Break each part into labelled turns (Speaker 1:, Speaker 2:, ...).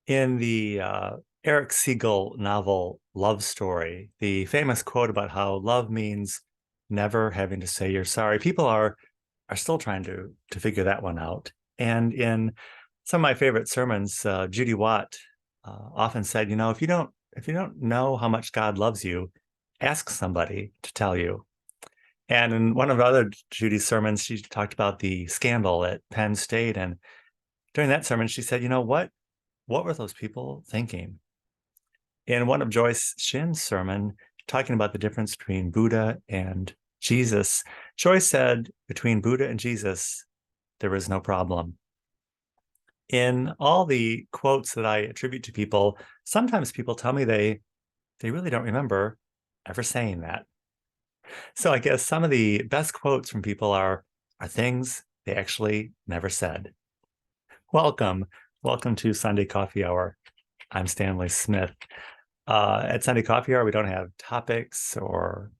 Speaker 1: In the Eric Siegel novel Love Story, the famous quote about how love means never having to say you're sorry, people are still trying to figure that one out. And in some of my favorite sermons, Judy Watt often said, if you don't know how much God loves you, ask somebody to tell you. And in one of the other Judy's sermons, she talked about the scandal at Penn State, and during that sermon, she said, what were those people thinking? In one of Joyce Shin's sermon, talking about the difference between Buddha and Jesus, Joyce said, between Buddha and Jesus, there was no problem. In all the quotes that I attribute to people, sometimes people tell me they really don't remember ever saying that. So I guess some of the best quotes from people are things they actually never said. Welcome. Welcome to Sunday Coffee Hour. I'm Stanley Smith. At Sunday Coffee Hour, we don't have topics or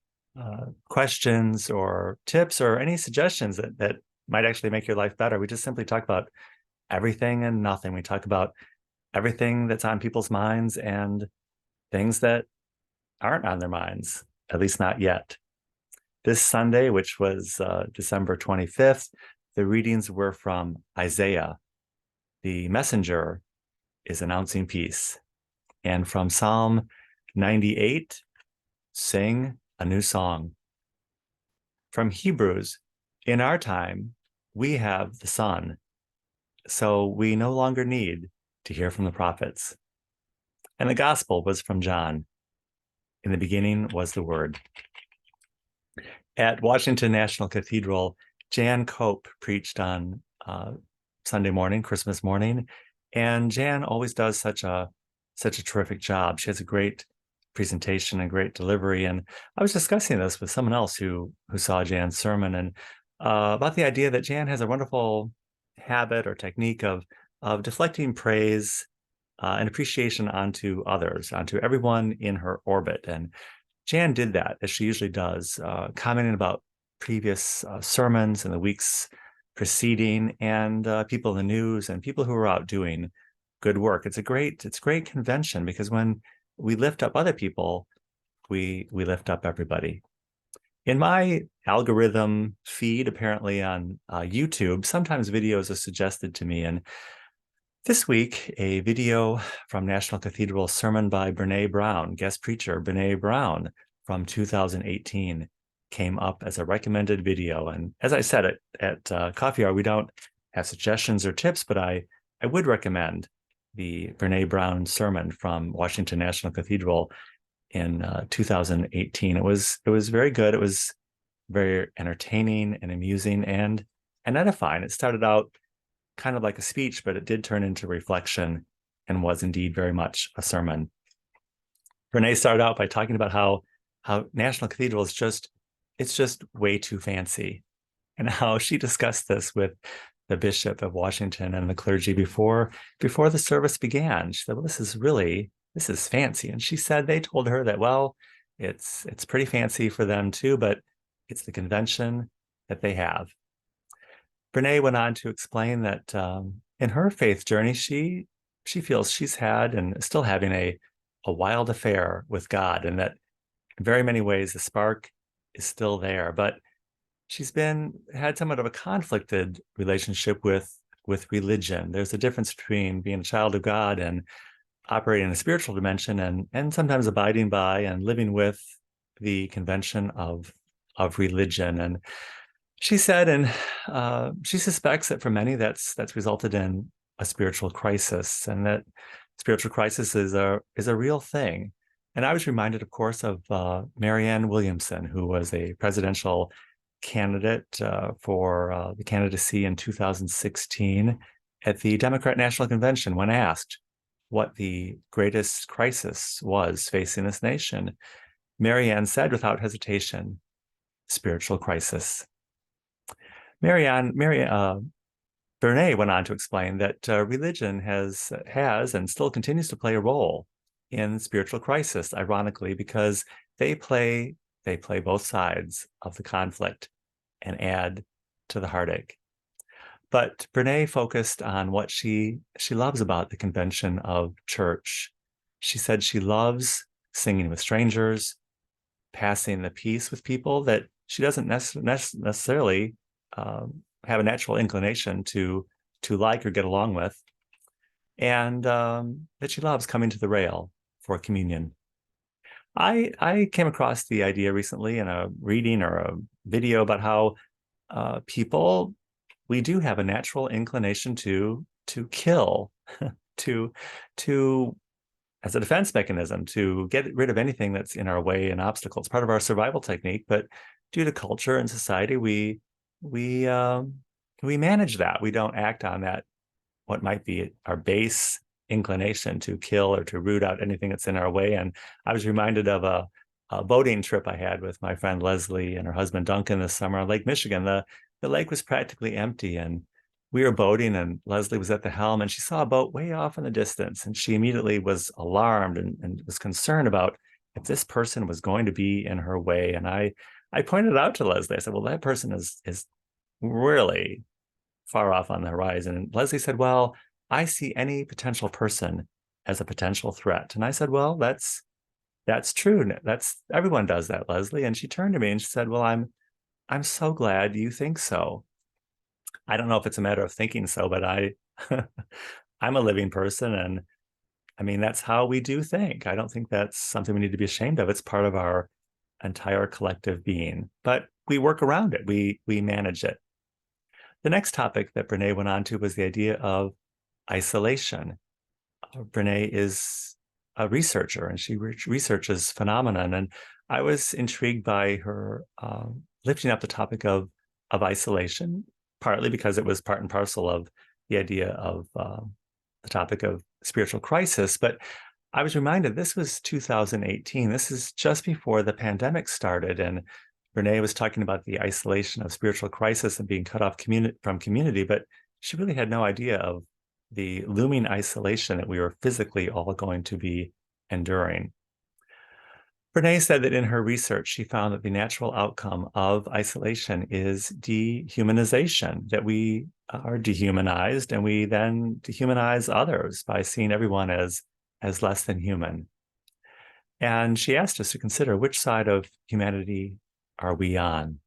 Speaker 1: questions or tips or any suggestions that might actually make your life better. We just simply talk about everything and nothing. We talk about everything that's on people's minds and things that aren't on their minds, at least not yet. This Sunday, which was December 25th, the readings were from Isaiah. The messenger is announcing peace. And from Psalm 98, sing a new song. From Hebrews, in our time, we have the Son, so we no longer need to hear from the prophets. And the gospel was from John. In the beginning was the Word. At Washington National Cathedral, Jan Cope preached on Sunday morning, Christmas morning, and Jan always does such a terrific job. She has a great presentation and great delivery. And I was discussing this with someone else who saw Jan's sermon, and about the idea that Jan has a wonderful habit or technique of deflecting praise and appreciation onto others, onto everyone in her orbit. And Jan did that, as she usually does, commenting about previous sermons in the weeks preceding, and people in the news and people who are out doing good work. It's great convention, because when we lift up other people, we lift up everybody. In my algorithm feed, apparently on YouTube, sometimes videos are suggested to me. And this week, a video from National Cathedral sermon by Brene Brown, guest preacher Brene Brown from 2018, came up as a recommended video. And as I said at Coffee Hour, we don't have suggestions or tips, but I would recommend the Brene Brown sermon from Washington National Cathedral in 2018. It was very good. It was very entertaining and amusing and edifying. It started out kind of like a speech, but it did turn into reflection and was indeed very much a sermon. Brene started out by talking about how National Cathedral is just way too fancy, and how she discussed this with the Bishop of Washington and the clergy before the service began. She said, well, this is fancy. And she said they told her that, well, it's pretty fancy for them too, but it's the convention that they have. Brene went on to explain that in her faith journey, she feels she's had and is still having a wild affair with God, and that in very many ways the spark is still there, but she's had somewhat of a conflicted relationship with religion. There's a difference between being a child of God and operating in a spiritual dimension, and sometimes abiding by and living with the convention of religion. And she said, and she suspects that for many that's resulted in a spiritual crisis, and that spiritual crisis is a real thing. And I was reminded, of course, of Marianne Williamson, who was a presidential candidate for the candidacy in 2016 at the Democrat National Convention. When asked what the greatest crisis was facing this nation, Marianne said without hesitation, spiritual crisis. Brene went on to explain that religion has and still continues to play a role in spiritual crisis, ironically, because they play both sides of the conflict and add to the heartache. But Brene focused on what she loves about the convention of church. She said she loves singing with strangers, passing the peace with people that she doesn't necessarily have a natural inclination to like or get along with, and that she loves coming to the rail for communion. I came across the idea recently in a reading or a video about how people, we do have a natural inclination to kill, to to as a defense mechanism, to get rid of anything that's in our way and obstacles. Part of our survival technique, but due to culture and society, we we manage that. We don't act on that, what might be our base inclination to kill or to root out anything that's in our way. And I was reminded of a boating trip I had with my friend Leslie and her husband Duncan this summer on Lake Michigan. The lake was practically empty, and we were boating, and Leslie was at the helm, and she saw a boat way off in the distance, and she immediately was alarmed and was concerned about if this person was going to be in her way. And I pointed out to Leslie, I said, well, that person is really far off on the horizon. And Leslie said, well, I see any potential person as a potential threat. And I said, well, that's true. That's everyone does that, Leslie. And she turned to me and she said, well, I'm so glad you think so. I don't know if it's a matter of thinking so, but I'm a living person, and I mean, that's how we do think. I don't think that's something we need to be ashamed of. It's part of our entire collective being, but we work around it. We manage it. The next topic that Brene went on to was the idea of isolation. Brene is a researcher, and she researches phenomenon. And I was intrigued by her lifting up the topic of isolation, partly because it was part and parcel of the idea of the topic of spiritual crisis. But I was reminded this was 2018. This is just before the pandemic started, and Brene was talking about the isolation of spiritual crisis and being cut off from community, but she really had no idea of the looming isolation that we were physically all going to be enduring. Brene said that in her research, she found that the natural outcome of isolation is dehumanization, that we are dehumanized and we then dehumanize others by seeing everyone as less than human. And she asked us to consider, which side of humanity are we on?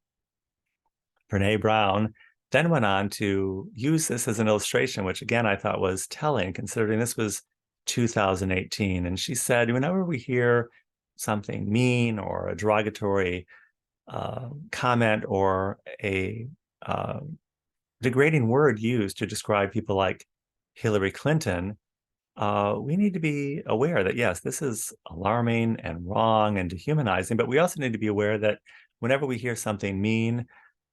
Speaker 1: Brene Brown then went on to use this as an illustration, which again I thought was telling, considering this was 2018. And she said, whenever we hear something mean or a derogatory comment or a degrading word used to describe people like Hillary Clinton, we need to be aware that, yes, this is alarming and wrong and dehumanizing, but we also need to be aware that whenever we hear something mean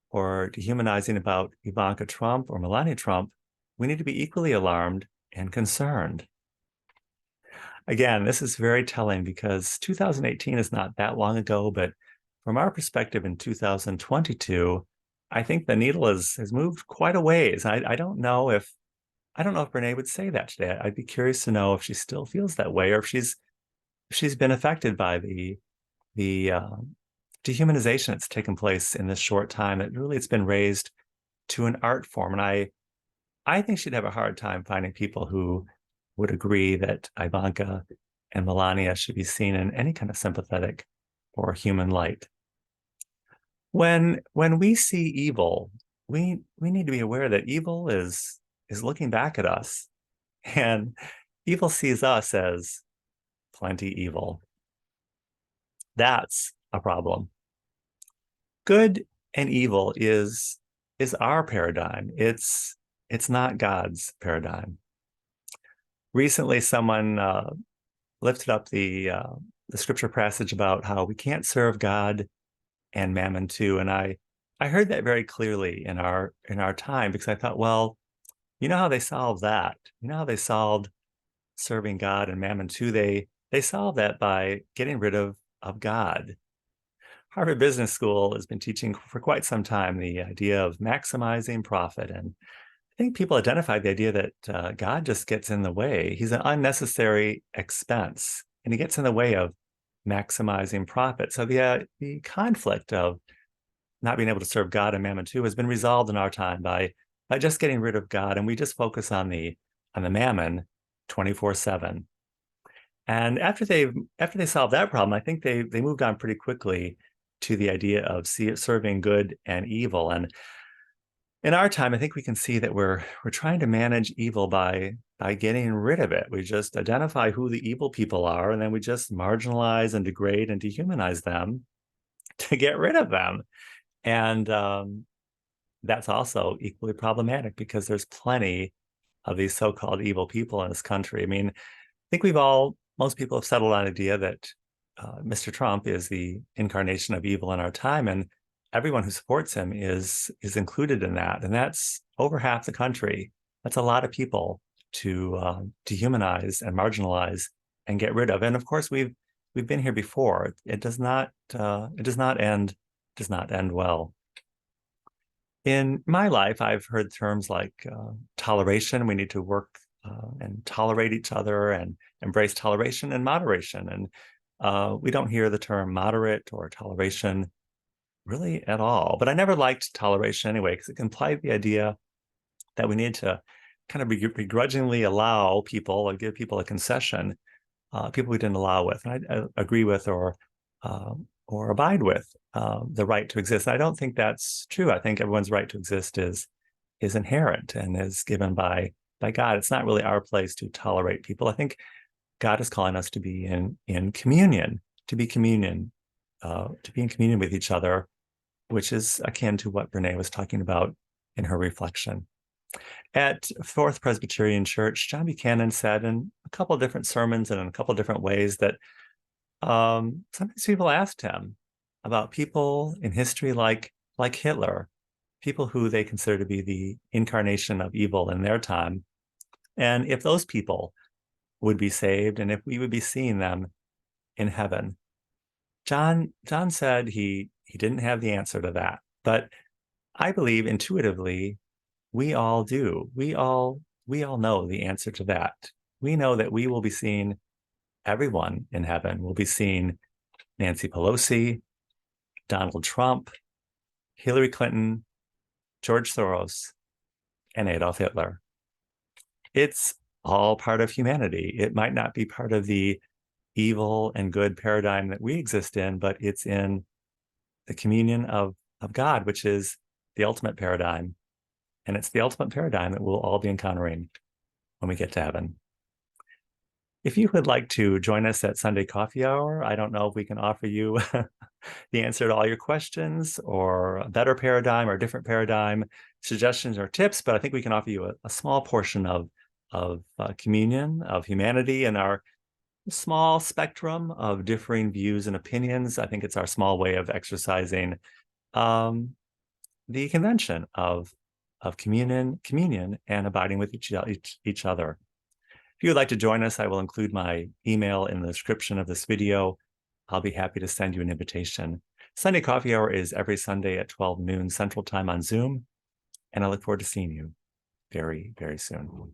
Speaker 1: or dehumanizing about Ivanka Trump or Melania Trump, we need to be equally alarmed and concerned. Again, this is very telling because 2018 is not that long ago, but from our perspective in 2022, I think the needle has moved quite a ways. I don't know if Brene would say that today. I'd be curious to know if she still feels that way, or if she's been affected by the dehumanization that's taken place in this short time. That really it's been raised to an art form, and I think she'd have a hard time finding people who would agree that Ivanka and Melania should be seen in any kind of sympathetic or human light. When we see evil, we need to be aware that evil is looking back at us, and evil sees us as plenty evil. That's a problem. Good and evil is our paradigm. It's not God's paradigm. Recently, someone lifted up the scripture passage about how we can't serve God and mammon too, and I heard that very clearly in our time, because I thought, well, you know how they solved that? You know how they solved serving God and mammon too? They solved that by getting rid of God. Harvard Business School has been teaching for quite some time the idea of maximizing profit, and I think people identified the idea that God just gets in the way. He's an unnecessary expense, and he gets in the way of maximizing profit. So the conflict of not being able to serve God and mammon too has been resolved in our time by by just getting rid of God, and we just focus on the mammon 24/7. And after they solved that problem, I think they moved on pretty quickly to the idea of serving good and evil. And in our time, I think we can see that we're trying to manage evil by getting rid of it. We just identify who the evil people are, and then we just marginalize and degrade and dehumanize them to get rid of them. And that's also equally problematic because there's plenty of these so-called evil people in this country. I mean, I think most people have settled on the idea that Mr. Trump is the incarnation of evil in our time, and everyone who supports him is included in that. And that's over half the country. That's a lot of people to dehumanize and marginalize and get rid of. And of course, we've been here before. It does not end well. In my life, I've heard terms like toleration. We need to work and tolerate each other and embrace toleration and moderation. And we don't hear the term moderate or toleration really at all. But I never liked toleration anyway, because it implied the idea that we need to kind of begrudgingly allow people or give people a concession, people we didn't allow with. And I agree with or abide with the right to exist. And I don't think that's true. I think everyone's right to exist is inherent and is given by God. It's not really our place to tolerate people. I think God is calling us to be in communion, to be in communion with each other, which is akin to what Brene was talking about in her reflection. At Fourth Presbyterian Church, John Buchanan said in a couple of different sermons and in a couple of different ways that sometimes people asked him about people in history like Hitler, people who they consider to be the incarnation of evil in their time, and if those people would be saved and if we would be seeing them in heaven. John said he didn't have the answer to that, but I believe intuitively we all do. We all know the answer to that. We know that we will be seeing everyone in heaven. We'll be seeing Nancy Pelosi, Donald Trump, Hillary Clinton, George Soros, and Adolf Hitler. It's all part of humanity. It might not be part of the evil and good paradigm that we exist in, but it's in the communion of God, which is the ultimate paradigm. And it's the ultimate paradigm that we'll all be encountering when we get to heaven. If you would like to join us at Sunday Coffee Hour, I don't know if we can offer you the answer to all your questions or a better paradigm or a different paradigm, suggestions or tips, but I think we can offer you a small portion of communion, of humanity, and our small spectrum of differing views and opinions. I think it's our small way of exercising the convention of communion and abiding with each other. If you would like to join us, I will include my email in the description of this video. I'll be happy to send you an invitation. Sunday Coffee Hour is every Sunday at 12 noon Central Time on Zoom, and I look forward to seeing you very, very soon.